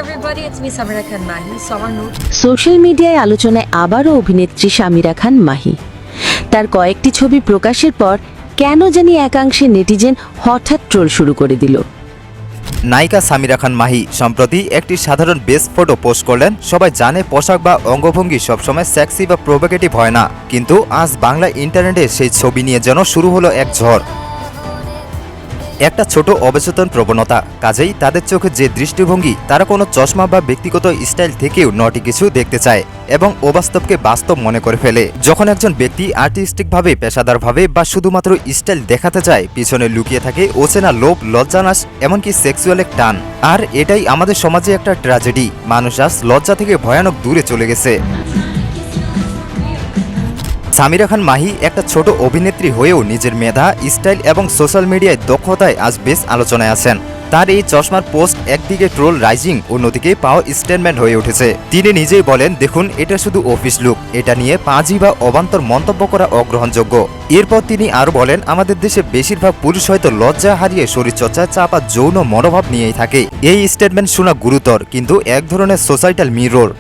everybody, it's me Samira Khan Mahi. So আমার social মিডিয়ায় আলোচনায় আবারও অভিনেত্রী সামিরা খান মাহি। তার কয়েকটি ছবি প্রকাশের পর কেন জানি একাংশে নেটিজেন হঠাৎ ট্রোল শুরু করে দিল। নায়িকা সামিরা খান মাহি সম্প্রতি একটি সাধারণ বেস ফটো পোস্ট করলেন। সবাই জানে পোশাক বা অঙ্গভঙ্গি সবসময় সেক্সি বা প্রোভোকেটিভ হয় না, কিন্তু আজ বাংলা ইন্টারনেটে সেই ছবি নিয়ে যেন শুরু হলো এক ঝড়। একটা ছোট অবচেতন প্রবণতা, কাজেই তাদের চোখে যে দৃষ্টিভঙ্গি, তারা কোনো চশমা বা ব্যক্তিগত স্টাইল থেকেও নটি কিছু দেখতে চায় এবং অবাস্তবকে বাস্তব মনে করে ফেলে। যখন একজন ব্যক্তি আর্টিস্টিকভাবে, পেশাদারভাবে বা শুধুমাত্র স্টাইল দেখাতে চায়, পিছনে লুকিয়ে থাকে অচেনা লোভ, লজ্জানাশ, এমনকি সেক্সুয়াল এক টান। আর এটাই আমাদের সমাজে একটা ট্র্যাজেডি। মানুষ আজ লজ্জা থেকে ভয়ানক দূরে চলে গেছে। সামিরা খান মাহি একটা ছোট অভিনেত্রী হয়েও নিজের মেধা, স্টাইল এবং সোশ্যাল মিডিয়ায় দক্ষতায় আজ বেশ আলোচনায় আছেন। তার এই চশমার পোস্ট একদিকে ট্রোল রাইজিং, অন্যদিকে পাওয়ার স্টেটমেন্ট হয়ে উঠেছে। তিনি নিজেই বলেন, দেখুন, এটা শুধু অফিস লুক, এটা নিয়ে পাঁজি বা অবান্তর মন্তব্য করা অগ্রহণযোগ্য। এরপর তিনি আরও বলেন, আমাদের দেশে বেশিরভাগ পুরুষ হয়তো লজ্জা হারিয়ে শরীরচর্চায় চাপা যৌন মনোভাব নিয়েই থাকে। এই স্টেটমেন্ট শোনা গুরুতর, কিন্তু এক ধরনের সোসাইটাল মিরর।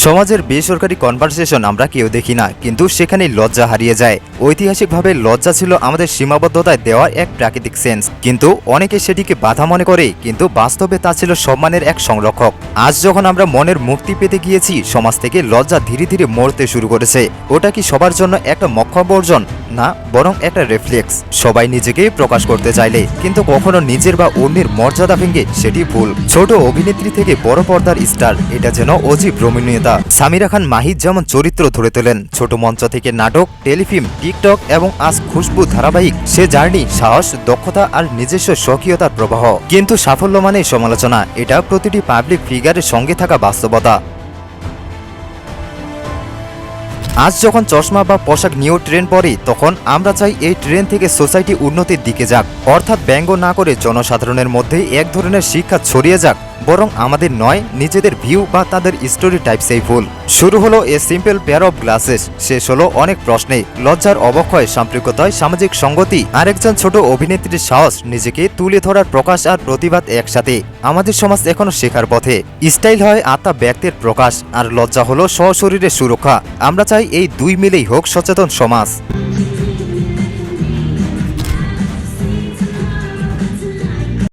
সমাজের বেসরকারি কনভারসেশন আমরা কেউ দেখি না, কিন্তু সেখানেই লজ্জা হারিয়ে যায়। ঐতিহাসিকভাবে লজ্জা ছিল আমাদের সীমাবদ্ধতায় দেওয়ার এক প্রাকৃতিক সেন্স, কিন্তু অনেকে সেটিকে বাধা মনে করে, কিন্তু বাস্তবে তা ছিল সম্মানের এক সংরক্ষক। আজ যখন আমরা মনের মুক্তি পেতে গিয়েছি, সমাজ থেকে লজ্জা ধীরে ধীরে মরতে শুরু করেছে। ওটা কি সবার জন্য একটা মক্ষম বর্জন? না, বরং একটা রিফ্লেক্স। সবাই নিজেকে প্রকাশ করতে চাইলে, কিন্তু কখনো নিজের বা অন্যের মর্যাদা ভেঙে, সেটি ভুল। ছোট অভিনেত্রী থেকে বড় পর্দার স্টার, এটা যেন অজীব রমণীয়তা। সামিরা খান মাহি যেমন চরিত্র ধরে তোলেন, ছোট মঞ্চ থেকে নাটক, টেলিফিল্ম, টিকটক এবং আজ খুশবু ধারাবাহিক, সে জার্নি সাহস, দক্ষতা আর নিজস্ব স্বকীয়তার প্রবাহ। কিন্তু সাফল্য মানেই সমালোচনা, এটা প্রতিটি পাবলিক ফিগারের সঙ্গে থাকা বাস্তবতা। আজ যখন চশমা বা পোশাক নিয়েও ট্রেন পড়ে, তখন আমরা চাই এই ট্রেন থেকে সোসাইটি উন্নতির দিকে যাক, অর্থাৎ ব্যঙ্গ না করে জনসাধারণের মধ্যে এক ধরনের শিক্ষা ছড়িয়ে যাক, বরং আমাদের নয়, নিজেদের ভিউ বা তাদের স্টোরি টাইপসেই ফুল। শুরু হলো a simple pair of glasses, শেষ হলো অনেক প্রশ্নে, লজ্জার অবক্ষয়, সাম্প্রিকতায়, সামাজিক সঙ্গতি, আর একজন ছোট অভিনেত্রীর সাহস, নিজেকে তুলে ধরার প্রকাশ আর প্রতিবাদ একসাথে। আমাদের সমাজ এখনো শেখার পথে। স্টাইল হয় আত্মা ব্যক্তির প্রকাশ, আর লজ্জা হলো স্বশরীরের সুরক্ষা। আমরা চাই এই দুই মিলেই হোক সচেতন সমাজ।